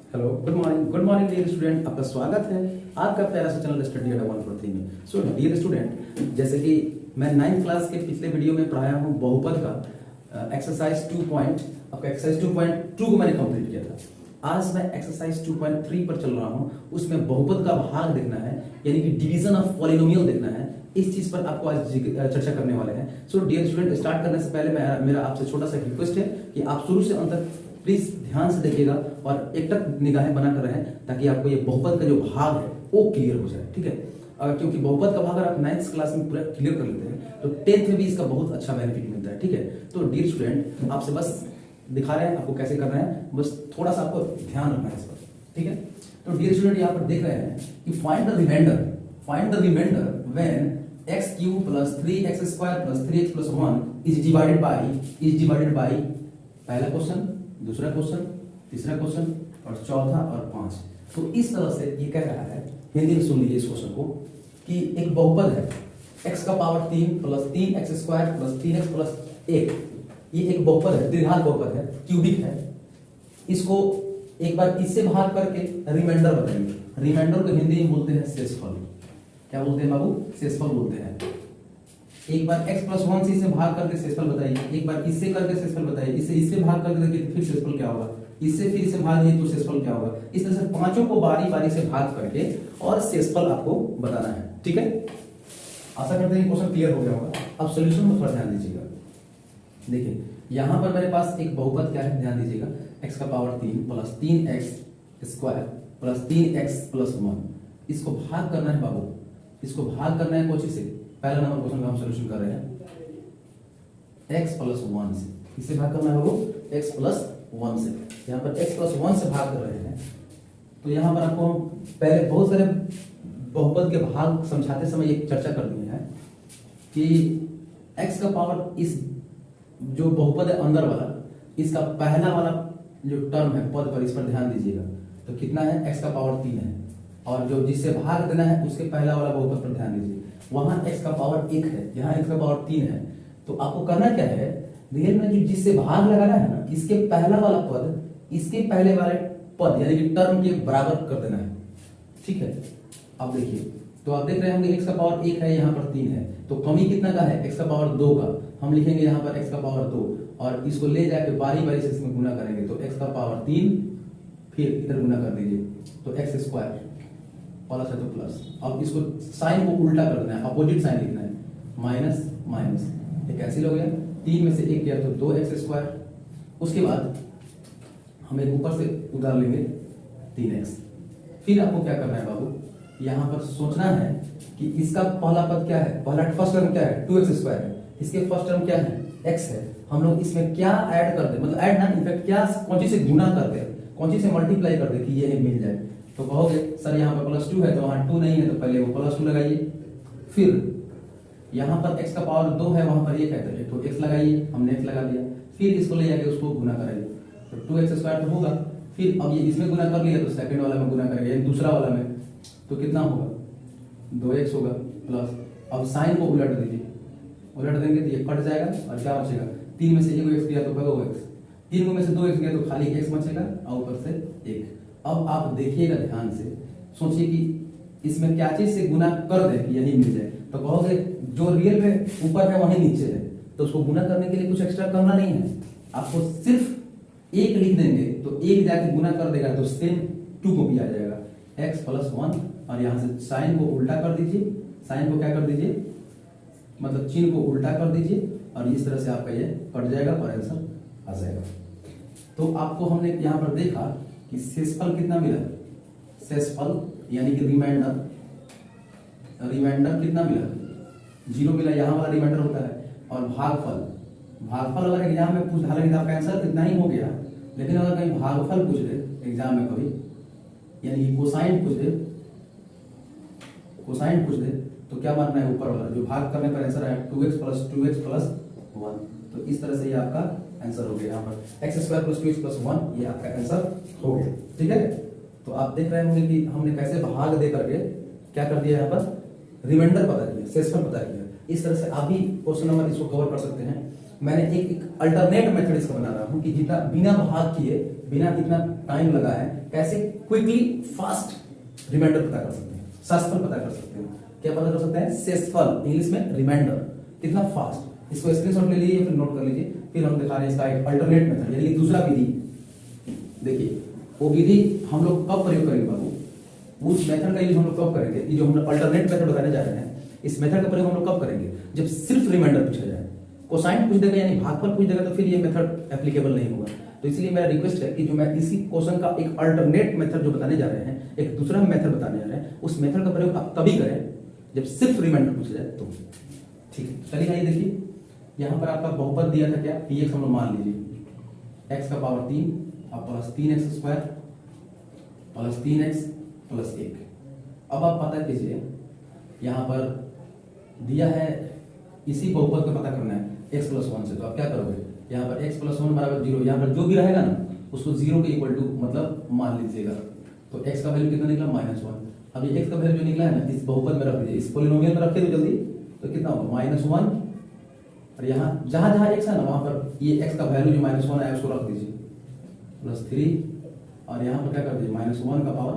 Hello, good morning dear student. आपका स्वागत है आपका प्यारा सा चैनल स्टडी अड्डा 143 में। सो डियर स्टूडेंट, जैसे कि मैं 9th क्लास के पिछले वीडियो में पढ़ाया हूँ बहुपद का एक्सरसाइज 2.2 को मैंने कंप्लीट किया था। आज मैं एक्सरसाइज 2.3 पर चल रहा हूँ। उसमें बहुपद का भाग देखना है, यानी कि डिवीजन ऑफ पॉलिनोमियल देखना है। इस चीज पर आपको आज चर्चा करने वाले हैं। सो डियर स्टूडेंट, स्टार्ट करने से पहले मेरा आपसे छोटा सा रिक्वेस्ट है कि आप शुरू से अंत तक प्लीज ध्यान से देखिएगा और एकटक निगाहें बनाकर रहें, ताकि आपको ये बहुपद का जो भाग है वो क्लियर हो जाए। ठीक है, क्योंकि बहुपद का भाग अगर आप 9th क्लास में पूरा क्लियर कर लेते हैं तो 10th में भी इसका बहुत अच्छा बेनिफिट मिलता है। ठीक है, तो डियर स्टूडेंट, आपसे बस दिखा रहे हैं आपको कैसे करना है, बस थोड़ा सा आपको ध्यान रखना है इस पर। ठीक है, तो डियर स्टूडेंट, यहाँ पर देख रहे हैं कि find the remainder when x³ + 3x² + 3x + 1 is divided by पहला क्वेश्चन, दूसरा क्वेश्चन, तीसरा क्वेश्चन और चौथा और 5। तो इस तरह से ये कह रहा है, हिंदी में सुन लीजिए इस क्वेश्चन को, कि एक बहुपद है x का पावर 3 + 3x² + 3x + 1। ये एक बहुपद है, द्विघात बहुपद है, क्यूबिक है। इसको एक बार इससे भाग करके रिमाइंडर बताएंगे। रिमाइंडर को हिंदी में बोलते हैं शेषफल। क्या बोलते हैं बाबू? शेषफल बोलते हैं। एक बार x + 1 से इसे भाग करके शेषफल बताइए, एक बार इससे करके शेषफल बताइए, इससे भाग करके देखिए फिर शेषफल क्या होगा, इससे फिर इसे भाग दिए तो शेषफल क्या होगा। इस तरह से पांचों को बारी बारी से भाग करके और शेषफल आपको बताना है। ठीक है, आशा करते हैं क्वेश्चन क्लियर हो गया होगा। अब सॉल्यूशन में थोड़ा ध्यान दीजिएगा। देखिए यहां पर मेरे पास एक बहुपद क्या है, ध्यान दीजिएगा, x का पावर 3 + 3x² + 3x + 1। इसको भाग करना है बाबू, इसको भाग करना है कोची से। पहला नंबर क्वेश्चन का हम सॉल्यूशन कर रहे हैं x + 1 से। इससे भाग करना है बाबू x + 1 से। यहाँ पर x + 1 से भाग कर रहे हैं। तो यहाँ पर आपको हम पहले बहुत सारे बहुपद के भाग समझाते समय एक चर्चा कर दी है कि x का पावर, इस जो बहुपद है अंदर वाला, इसका पहला वाला जो टर्म है पद पर, इस पर ध्यान दीजिएगा। तो कितना है? x का पावर 3 है, और जो जिससे भाग देना है उसके पहला वाला बहुपद पर ध्यान दीजिए। वहां x का पावर 1 है, यहाँ x का पावर 3 है। तो आपको करना क्या है, रियल में जो जिससे भाग लगाना है ना, इसके पहला वाला पद इसके पहले वाले पद यानी कि टर्म के बराबर कर देना है। ठीक है, अब देखिए, तो आप देख रहे होंगे x का पावर 1 है, यहाँ पर 3 है। तो कमी कितना का है? x का पावर 2 का। हम लिखेंगे यहाँ पर x का पावर 2 और इसको ले जाके बारी बारी से इसमें गुना करेंगे। तो x का पावर 3, फिर इधर गुना कर दीजिए, तो x² प्लस है तो प्लस। अब इसको साइन को उल्टा कर देना है, अपोजिट साइन लिखना है, माइनस माइनस, ये कैंसिल हो गया। 3 में से 1 गया तो 2x²। उसके बाद हम एक ऊपर से उधार लेंगे 3x। फिर आपको क्या करना है बाबू, यहाँ पर सोचना है कि इसका पहला पद क्या है, फर्स्ट टर्म क्या है, 2x² है। इसके फर्स्ट टर्म क्या है, x है। हम लोग इसमें क्या ऐड कर दे, मतलब ऐड ना, इनफैक्ट क्या, कौन चीज से गुना कर दे, कौन चीज से मल्टीप्लाई कर दे कि ये मिल जाए। तो कहोगे सर यहाँ पर +2 है तो वहां 2 नहीं है, तो पहले वो +2 लगाइए। फिर यहाँ पर x का पावर 2 है, वहां पर 1 है तो x लगाइए, हमने x लगा दिया। फिर इसको ले जाके उसको गुना कराइए, तो 2x² तो होगा। फिर अब ये इसमें गुना कर लिया तो सेकंड वाला में गुना करेंगे, दूसरा वाला में, तो कितना होगा, 2x होगा प्लस। अब साइन को उलट दीजिए, उलट देंगे तो ये कट जाएगा और क्या बचेगा, 3 में से 1 x गया तो कहोगे x, 3 में से 2x गया तो खाली x बचेगा और ऊपर से 1। अब आप देखिएगा ध्यान से, सोचिए कि इसमें क्या चीज से गुना कर दे कि यही मिल जाए। तो कहोगे जो रियल में ऊपर है वहीं नीचे है, तो उसको गुना करने के लिए कुछ एक्स्ट्रा करना नहीं है, आपको सिर्फ 1 लिख देंगे तो 1 जाके गुना कर देगा, तो सेम 2 को भी आ जाएगा, x + 1। और यहाँ से साइन को उल्टा कर दीजिए, साइन को क्या कर दीजिए, मतलब चिन्ह को उल्टा कर दीजिए, और इस तरह से आपका ये कट जाएगा और आंसर आ जाएगा। तो आपको हमने यहाँ पर देखा कि शेषफल कितना मिला, शेषफल यानी कि रिमाइंडर कितना मिला, 0 मिला, यहाँ वाला रिमाइंडर होता है। और भागफल अगर एग्जाम में पूछ, हालांकि आपका आंसर कितना ही हो गया, लेकिन अगर कहीं भागफल पूछ दे एग्जाम में कभी, यानी कि कोसाइन पूछ दे, तो क्या मानना है, ऊपर वाला जो भाग करने पर आंसर आया 2x + 1। तो इस तरह से ये आपका आंसर हो गया, यहाँ पर x² + 2x + 1 ये आपका आंसर हो गया। ठीक है, तो आप देख रहे होंगे कि हमने कैसे भाग दे करके क्या कर दिया, यहाँ पर रिमाइंडर पता किया, शेषफल पता किया। इस तरह से आप भी क्वेश्चन इसको कवर कर सकते हैं। मैंने एक अल्टरनेट मेथड इसका बना रहा हूँ कि जितना बिना भाग किए बिना इतना टाइम लगा है कैसे क्विकली फास्ट रिमाइंडर पता कर सकते हैं, शेषफल पता कर सकते हैं। क्या पता कर सकते हैं? शेषफल, इंग्लिश में रिमाइंडर, कितना फास्ट। इसको स्क्रीनशॉट ले लीजिए, फिर नोट कर लीजिए। फिर हम दिखा रहे हैं इसका एक अल्टरनेट मेथड, यानी दूसरा विधि। देखिए वो विधि हम लोग कब प्रयोग करेंगे बाबू, उस मेथड का यूज हम लोग कब करेंगे, ये जो हम अल्टरनेट मेथड बताने जा रहे हैं, इस मेथड का प्रयोग हम लोग कब करेंगे, जब सिर्फ रिमाइंडर पूछा जाए। कोसाइन पूछ देगा यानी भागफल पूछ देगा तो फिर ये मेथड एप्लीकेबल नहीं होगा। तो इसलिए मेरा रिक्वेस्ट है कि जो मैं इसी क्वेश्चन का एक अल्टरनेट मेथड जो बताने जा रहे हैं, एक दूसरा मेथड बताने जा रहे हैं, उस मेथड का प्रयोग आप तभी करें जब सिर्फ रिमाइंडर पूछा जाए तो। ठीक है, चलिए आइए देखिए, यहाँ पर आपका बहुपद दिया था क्या, px हम लोग मान लीजिए x का पावर 3 और plus 3x square plus 3x plus 1। अब आप पता कीजिए, यहाँ पर दिया है इसी बहुपद का पता करना है x प्लस 1 से। तो आप क्या करोगे, यहाँ पर x प्लस 1 बराबर 0, यहाँ पर जो भी रहेगा ना उसको 0 के इक्वल टू मतलब मान लीजिएगा। तो x का वैल्यू कितना निकला, -1। अब ये x का वैल्यू जो निकला है ना, इस बहुपद में रख दीजिए, इस पोलिनोमियल में रखे तो जल्दी, तो कितना होगा -1। और यहाँ जहां जहां x है ना वहां पर ये x का वैल्यू जो -1 है उसको रख दीजिए, प्लस 3। और यहाँ पर क्या कर दीजिए, -1 का पावर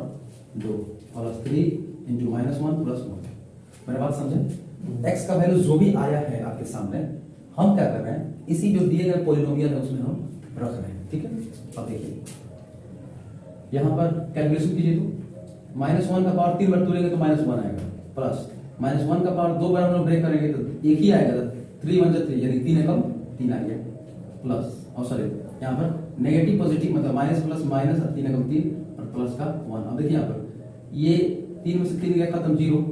2 प्लस 3 इंटू -1 प्लस 1। मेरा बात समझे? x का वैल्यू जो भी आया है आपके सामने, हम क्या कर रहे हैं, इसी जो दिए गए पोलिनोमियल है उसमें हम रख रहे हैं। ठीक है, अब देखिए यहाँ पर कैलकुलेशन कीजिए, तो -1 का पावर 3 बार तोड़ेंगे तो -1 आएगा, प्लस -1 का पावर 2 बार हम लोग ब्रेक करेंगे तो एक ही आएगा, 3 1 जा 3 यानी 3 एकम 3 आ गया, प्लस और सॉरी यहाँ पर नेगेटिव पॉजिटिव मतलब माइनस प्लस माइनस और 3 एकम 3 और प्लस का 1। अब देखिए यहाँ पर ये 3 में से 3 गया खत्म 0,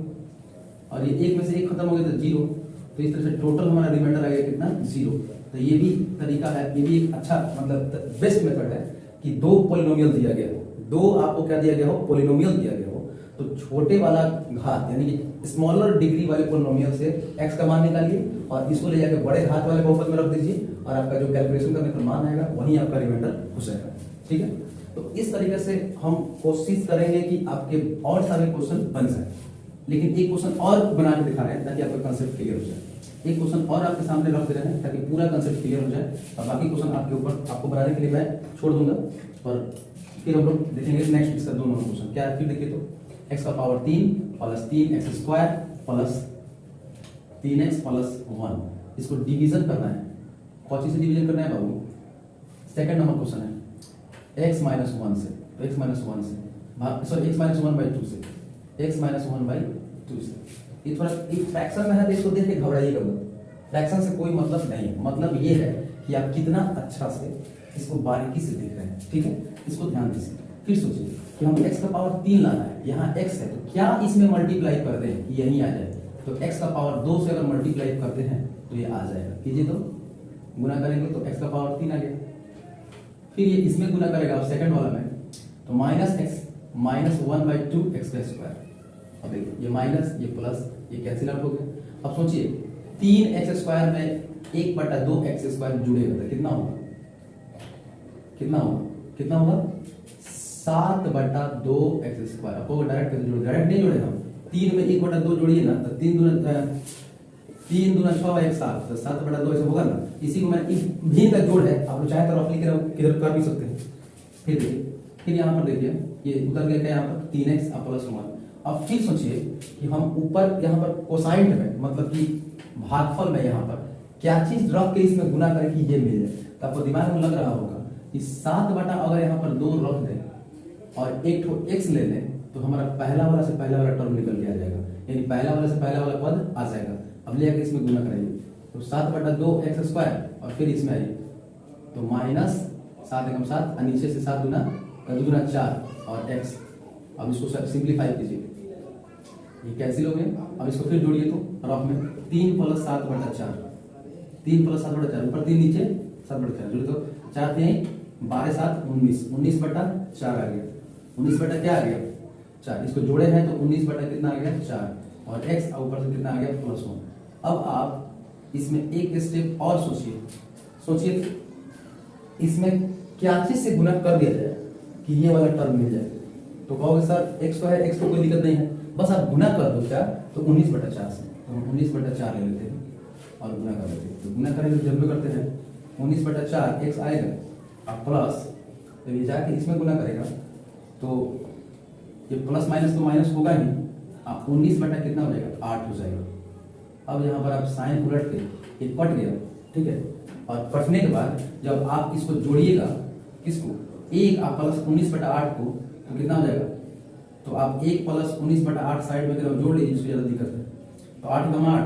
और ये 1 में से 1 खत्म हो गया तो 0। तो इस तरह से टोटल हमारा रिमाइंडर आ गया कितना, 0। तो ये भी तरीका है, ये भी एक अच्छा मतलब बेस्ट मेथड है कि दो पोलिनोमियल दिया गया हो, दो आपको क्या दिया गया हो, पोलिनोमियल दिया गया हो, तो छोटे वाला घात यानी कि स्मॉलर डिग्री वाले पोलिनोमियल से x का मान निकालिए और इसको ले जाकर बड़े घात वाले बहुपद में रख दीजिए, और आपका जो कैलकुलेशन करने का मान आएगा वही आपका रिमाइंडर हो जाएगा। ठीक है, तो इस तरीके से हम कोशिश करेंगे कि आपके और सारे क्वेश्चन बन जाए। लेकिन एक क्वेश्चन और बना के दिखा रहे हैं ताकि आपका कंसेप्ट क्लियर हो जाए। एक क्वेश्चन और आपके सामने रख दे रहे हैं ताकि पूरा कंसेप्ट क्लियर हो जाए, और बाकी क्वेश्चन आपके ऊपर आपको बनाने के लिए मैं छोड़ दूंगा, और फिर हम लोग देखेंगे नेक्स्ट इसका दोनों क्वेश्चन क्या है। फिर देखिए तो x का power 3 plus 3x square plus 3x plus 1, इसको डिवीजन करना है। कौन सी से डिवीजन करना है बाबू, सेकंड नंबर क्वेश्चन है x माइनस 1 से, तो x माइनस 1 से सॉरी x माइनस 1/2 से, x माइनस 1/2 से। ये थोड़ा एक फ्रैक्शन में है तो इसको देख के घबराइएगा मत, फ्रैक्शन से कोई मतलब नहीं है। मतलब ये है कि आप कितना अच्छा से इसको बारीकी से देख रहे हैं। ठीक है, इसको ध्यान दीजिए। फिर सोचिए कि हम x का पावर 3 लाना है, यहाँ x है तो क्या इसमें मल्टीप्लाई कर दें कि यही आ जाए, तो x का पावर 2 से अगर मल्टीप्लाई करते हैं तो ये आ जाएगा। कीजिए तो गुना करेंगे तो x का पावर 3 आ गया, फिर ये इसमें गुना करेगा आप सेकंड वाला में, तो -x माइनस 1/2 x का स्क्वायर। अब देखिए ये माइनस ये प्लस ये कैंसिल आउट हो गया। अब सोचिए 3x स्क्वायर में 1/2 x स्क्वायर जुड़ेगा तो कितना होगा, कितना होगा, कितना होगा 7/2 x स्क्वायर। आपको डायरेक्ट कैसे जोड़े, डायरेक्ट नहीं जोड़े हम, 3 में 1/2 जोड़िए ना तो 3 दूना 6 1 7, तो 7/2 ऐसे होगा ना। इसी को मैं इस भी का जोड़ है, आप लोग चाहे तो रफली किधर कर भी सकते हैं। फिर देखिए, फिर यहाँ पर देखिए ये उतर गया क्या, यहाँ पर 3x प्लस 1। अब फिर सोचिए कि हम ऊपर यहाँ पर कोसाइन में मतलब कि भागफल में यहाँ पर क्या चीज रख के इसमें गुना करें कि ये मिल जाए। तो आपको दिमाग में लग रहा होगा कि 7 बटा अगर यहाँ पर 2 रख दें और एक ठो x ले लें तो हमारा पहला वाला से पहला वाला टर्म निकल के आ जाएगा, यानी पहला वाला से पहला वाला पद आ जाएगा। अब ले आके इसमें गुना कराइए तो 7/2 x स्क्वायर और फिर इसमें आइए तो माइनस 7 एकम 7 और नीचे से 7 दूना 4 और x। अब इसको सिंप्लीफाई कीजिए, ये कैंसिल हो गए। अब इसको फिर जोड़िए तो रफ में 3 + 7/4, 3 + 7/4 ऊपर 3 नीचे 7/4 जोड़िए तो 4 3 12 7 19, 19/4 आ गया, 19 क्या आ गया 4। इसको जोड़े हैं तो 19 कितना आ गया 4 और x ऊपर से कितना आ गया +1। अब आप इसमें एक स्टेप और सोचिए इसमें क्या चीज से गुना कर दिया जाए कि ये वाला टर्म मिल जाए। तो कहोगे सर x तो है, x को कोई दिक्कत नहीं है, बस आप गुना कर दो क्या, तो 19/4 से, तो हम 19/4 ले लेते हैं और गुना कर लेते हैं। तो गुना करेंगे जब भी करते हैं 19/4 x आएगा और प्लस तो ये जाके इसमें गुना करेगा तो ये प्लस माइनस तो माइनस होगा ही, आप 19 बटा कितना हो जाएगा 8 हो जाएगा। अब यहाँ पर आप साइन उलट के ये कट गया, ठीक है। और कटने के बाद जब आप इसको जोड़िएगा, किसको, एक आप प्लस 19 बटा 8 को, तो कितना हो जाएगा, तो आप 1 प्लस 19 बटा 8 साइड में अगर जोड़ लीजिए, इसको ज़्यादा दिक्कत है। तो 8 का 8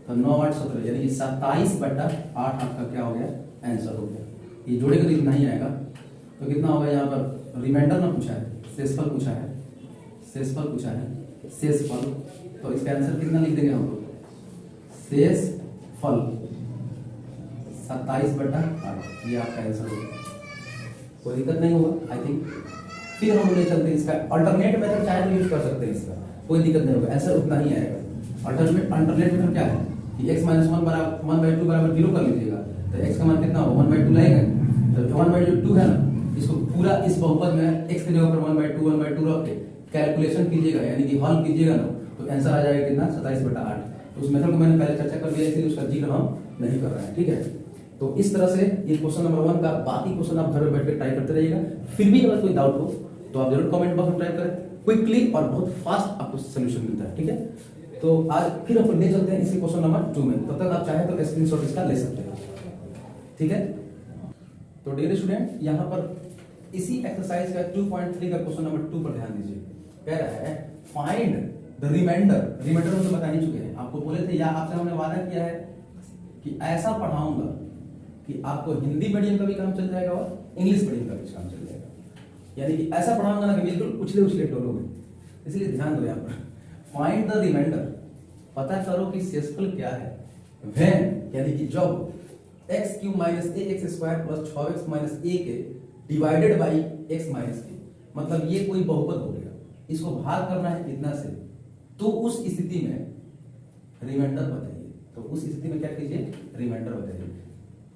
तो 9 8 17, यानी कि 27 बटा 8 आपका क्या हो गया, आंसर हो गया। ये जोड़ेगा तो इतना ही आएगा। तो कितना होगा, यहाँ पर रिमाइंडर ना पूछा है, शेषफल पूछा है, शेषफल पूछा है, शेषफल। तो इसका आंसर कितना लिख देंगे हम लोग, शेषफल 27 बटा 8, ये आपका आंसर होगा। कोई दिक्कत नहीं होगा आई थिंक। फिर हम ले चलते हैं इसका अल्टरनेट मेथड, चाहे तो यूज कर सकते हैं इसका, कोई दिक्कत नहीं होगा, आंसर उतना ही आएगा। अल्टरनेट मेथड क्या है कि x माइनस 1 बराबर 1/2 बराबर 0 कर लीजिएगा, तो x का मान कितना होगा 1/2 लगेगा। तो 1/2 है ना, इसको पूरा इस बहुपद में x के जगह पर 1/2 रख के कैलकुलेशन कीजिएगा, यानी कि हल कीजिएगा ना, तो आंसर आ जाएगा कितना 27 बटा 8। तो उस मेथड को मैंने पहले चर्चा कर दिया, इसलिए उसका जिक्र हम नहीं कर रहे हैं, ठीक है। तो इस तरह से ये क्वेश्चन नंबर 1 का, बाकी क्वेश्चन आप घर में बैठ कर ट्राई करते रहिएगा। फिर भी अगर कोई डाउट हो तो आप जरूर कमेंट बॉक्स में टाइप करें, क्विकली और बहुत फास्ट आपको सोल्यूशन मिलता है, ठीक है। तो आज फिर हम ले चलते हैं इसी क्वेश्चन नंबर 2 में, तब तक आप चाहे तो स्क्रीनशॉट इसका ले सकते हैं, ठीक है। तो डियर स्टूडेंट, यहाँ पर इसी एक्सरसाइज का 2.3 का क्वेश्चन नंबर 2 पर ध्यान दीजिए। कह रहा है फाइंड द रिमाइंडर, रिमाइंडर हम तो बता ही चुके हैं, आपको बोले थे या आपसे हमने वादा किया है कि ऐसा पढ़ाऊंगा कि आपको हिंदी मीडियम का भी काम चल जाएगा और इंग्लिश मीडियम का भी काम चल जाएगा, यानी कि ऐसा पढ़ाऊंगा ना कि बिल्कुल उछले उछले टोलों में। इसलिए ध्यान दो यहाँ पर, फाइंड द रिमाइंडर, पता करो कि शेषफल क्या है, व्हेन यानी कि जब x cube minus ax square plus 6x minus a के divided by x minus a, मतलब ये कोई बहुपद हो गया, इसको भाग करना है इतना से, तो उस स्थिति में रिमाइंडर बताइए। तो उस स्थिति में क्या कीजिए, रिमाइंडर बताइए।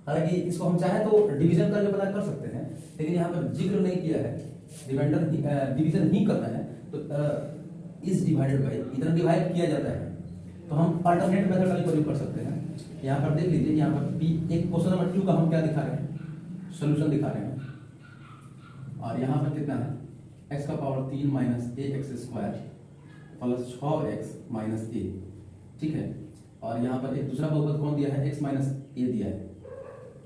हालांकि इसको हम चाहे तो डिवीजन करके पता कर सकते हैं, लेकिन यहाँ पर जिक्र नहीं किया है, रिमाइंडर डिवीजन ही करना है, तो इस डिवाइडेड बाई इतना डिवाइड किया जाता है, तो हम अल्टरनेट मेथड का भी प्रयोग कर सकते हैं। यहाँ पर देख लीजिए, यहाँ पर p, एक क्वेश्चन नंबर 2 का हम क्या दिखा रहे हैं, सोल्यूशन दिखा रहे हैं, और यहाँ पर कितना है x का power 3 minus ax square plus 6x minus a, ठीक है। और यहाँ पर एक दूसरा बहुपद कौन दिया है, x माइनस a दिया है,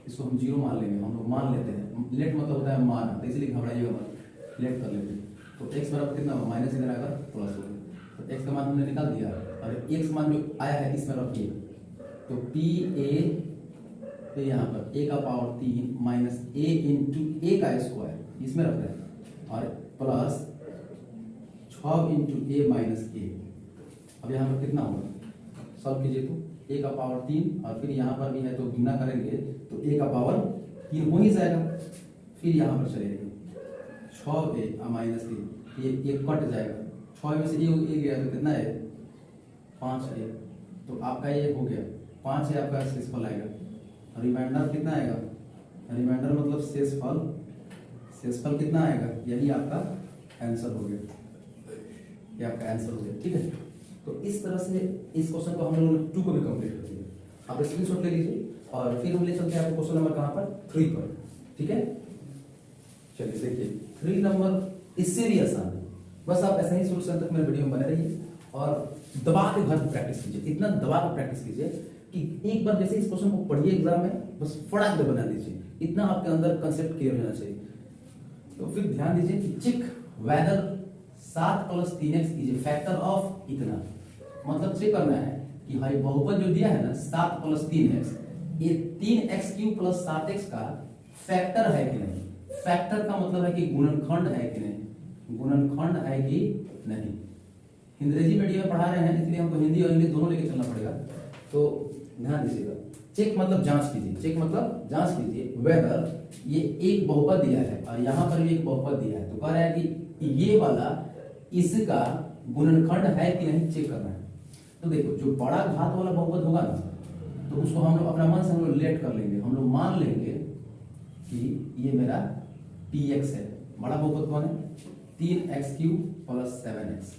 इसको हम 0 मान लेंगे, हम लोग मान लेते हैं, लेट मतलब होता है माना, तो इसलिए घबराइएगा मत, लेट कर लेते हैं। तो x बराबर कितना होगा, माइनस इधर आकर प्लस होगा, तो x का मान हमने निकाल दिया, और x मान जो आया है इसमें रखिए, तो p a, तो यहाँ पर a का power 3 minus a into a का स्क्वायर इसमें रख रहे हैं, और plus 6 into a minus a। अब यहाँ पर कितना होगा, सॉल्व कीजिए, तो a का पावर 3 और फिर यहाँ पर भी है तो गुना करेंगे तो a का पावर 3 हो ही जाएगा, फिर यहाँ पर चलेगा 6a माइनस 3, ये कट जाएगा, 6 में से a गया तो कितना है 5a, तो आपका ये हो गया 5 है आपका शेषफल आएगा। रिमाइंडर कितना आएगा, रिमाइंडर मतलब शेषफल, शेषफल कितना आएगा, यही आपका आंसर हो गया, ये आपका आंसर हो गया, ठीक है। तो इस तरह से इस क्वेश्चन को हम लोग 2 को भी कंप्लीट कर दिए। आप स्क्रीनशॉट ले लीजिए और फिर हम ले चलते हैं आपको क्वेश्चन नंबर कहाँ पर 3 पर, ठीक है। चलिए देखिए 3 नंबर इससे भी आसान है, बस आप ऐसे ही सोल्यूशन तक मेरे वीडियो में बने रहिए और दबा के घर पर प्रैक्टिस कीजिए, इतना दबा के प्रैक्टिस कीजिए कि एक बार जैसे इस क्वेश्चन को पढ़िए एग्जाम में, बस फटाक से बना दीजिए, इतना आपके अंदर कंसेप्ट क्लियर होना चाहिए। तो फिर ध्यान दीजिए कि check whether 7 plus 3x is a factor of इतना, मतलब चेक करना है कि भाई बहुपद जो दिया है ना 7 प्लस 3x, ये 3x क्यूब प्लस 7x का फैक्टर है कि नहीं। फैक्टर का मतलब है कि गुणनखंड है कि नहीं, गुणनखंड है कि नहीं। अंग्रेजी मीडियम में पढ़ा रहे हैं इसलिए हमको हिंदी और इंग्लिश दोनों लेके चलना पड़ेगा, तो ध्यान दीजिएगा। चेक मतलब जांच कीजिए, चेक मतलब जांच कीजिए वेदर ये एक बहुपद दिया है और यहाँ पर भी एक बहुपद दिया है, तो कह रहा है कि ये वाला इसका गुणनखंड है कि नहीं चेक करना है। तो देखो जो बड़ा घात वाला बहुपद होगा ना, तो उसको हम लोग अपना मन से हम लोग लेट कर लेंगे, हम लोग मान लेंगे कि ये मेरा px है। बड़ा बहुपद कौन है 3x क्यूब प्लस 7x,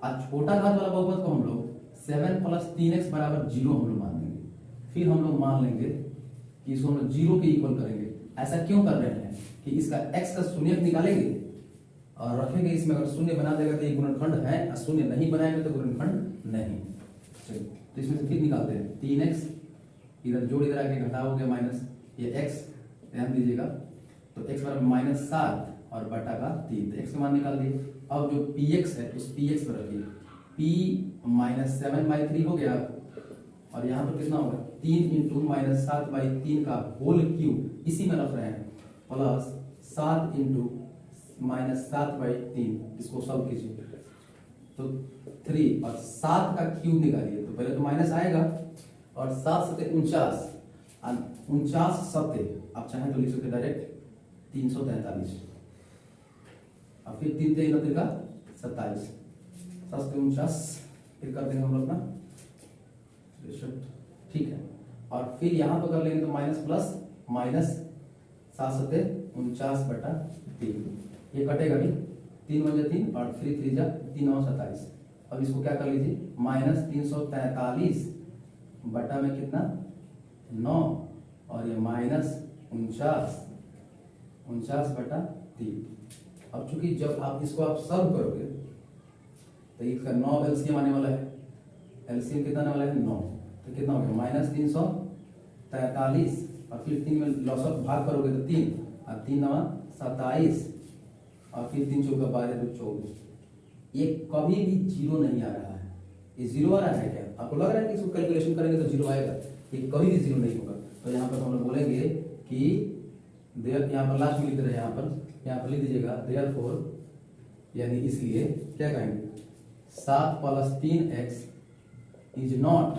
और छोटा घात वाला बहुपद को हम लोग 7 प्लस 3x बराबर 0 हम लोग मान लेंगे। फिर हम लोग मान लेंगे कि इसको हम लोग 0 के इक्वल करेंगे। ऐसा क्यों कर रहे हैं कि इसका x का शून्य निकालेंगे और रखेंगे इसमें, अगर शून्य बना देगा तो ये गुणनखंड है, और शून्य नहीं बनाएंगे तो गुणनखंड नहीं। चलिए तो इसमें से फिर निकालते हैं 3x, इधर जोड़ इधर आके घटा हो गया माइनस, ये x ध्यान दीजिएगा, तो x बराबर -7 और बटा का 3, तो x का मान निकाल दिए। अब जो px है उस px पर रखिए, p -7/3 हो गया, और यहाँ पर कितना होगा 3 इंटू -7/3 का होल क्यूब, इसी में रख रहे हैं, प्लस 7 इंटू -7/3, इसको सॉल्व कीजिए तो 3 और 7 का क्यूब निकालिए, तो पहले तो माइनस आएगा, और 7 7 49, 49 सत्य आप चाहें तो लिख सकते डायरेक्ट 343, और फिर 3 3 का 27, 7 49, फिर कर देंगे हम लोग अपना, ठीक है। और फिर यहाँ पर कर लेंगे तो माइनस प्लस माइनस 7 7 49/3, ये कटेगा भी, 3 1 3 और 3 3 3 9 27। अब इसको क्या कर लीजिए, -343 बटा में कितना 9, और ये -49/3। अब चूंकि जब आप इसको आप सॉल्व करोगे तो इसका 9 एलसीएम आने वाला है, एलसीएम कितना आने वाला है 9, तो कितना हो गया -343, और फिर 3 में लॉस ऑफ भाग करोगे तो 3, और 3 9 27, और फिर 3 चौका 12 तो 24। ये कभी भी जीरो नहीं आ रहा है, ये जीरो आ रहा है क्या? आपको लग रहा है कि इसको कैलकुलेशन करेंगे तो जीरो आएगा? ये कभी भी जीरो नहीं होगा। तो यहाँ पर हम लोग बोलेंगे कि देयर, यहाँ पर लास्ट में लिख रहे हैं, यहाँ पर लिख दीजिएगा देयरफॉर, यानी इसलिए क्या कहेंगे 7 + 3x is not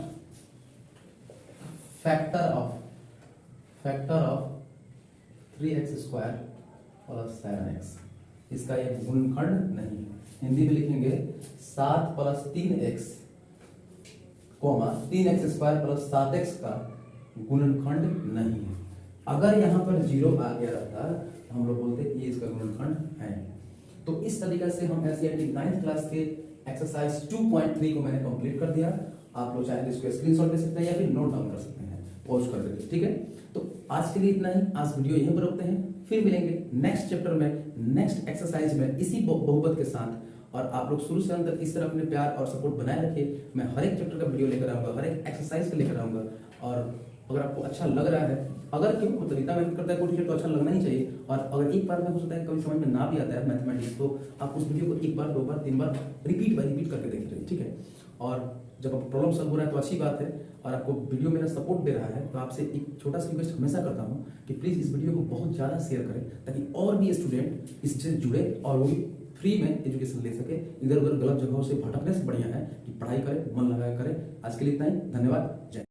factor of 3x² + 7x, इसका एक गुणनखंड नहीं है। हिंदी में लिखेंगे 7 + 3x, 3x² + 7x का गुणनखंड नहीं है। अगर यहाँ पर जीरो आ गया रहता तो हम लोग बोलते ये इसका गुणनखंड है। तो इस तरीके से हम एससीईआरटी 9th क्लास के एक्सरसाइज 2.3 को मैंने कंप्लीट कर दिया। आप लोग चाहे तो इसको स्क्रीनशॉट ले सकते हैं या फिर नोट डाउन कर सकते हैं, पॉज कर देते, ठीक है। तो आज के लिए इतना ही, आज वीडियो यहीं पर रोकते हैं, फिर मिलेंगे नेक्स्ट चैप्टर में, नेक्स्ट एक्सरसाइज में इसी बहुपद के साथ। और आप लोग शुरू से अंत तक इस तरह अपने प्यार और सपोर्ट बनाए रखिए। मैं हर एक चैप्टर का वीडियो लेकर आऊंगा, हर एक एक्सरसाइज का लेकर आऊंगा। और अगर आपको अच्छा लग रहा है, अगर क्यों मतलब इतना मेहनत करता है कोई टीचर तो अच्छा लगना ही चाहिए। और अगर एक बार में हो सकता है कभी समझ में ना भी आता है मैथमेटिक्स, तो आप उस वीडियो को 1 बार 2 बार 3 बार रिपीट करके देख रहे, ठीक है। और जब आप प्रॉब्लम सॉल्व हो रहा है तो अच्छी बात है, और आपको वीडियो मेरा सपोर्ट दे रहा है, तो आपसे एक छोटा सा रिक्वेस्ट हमेशा करता हूँ कि प्लीज़ इस वीडियो को बहुत ज़्यादा शेयर करें, ताकि और भी स्टूडेंट इससे जुड़े और वो भी फ्री में एजुकेशन ले सके। इधर उधर गलत जगहों से भटकने से बढ़िया है कि पढ़ाई करें, मन लगाया करें। आज के लिए इतना ही, धन्यवाद, जय।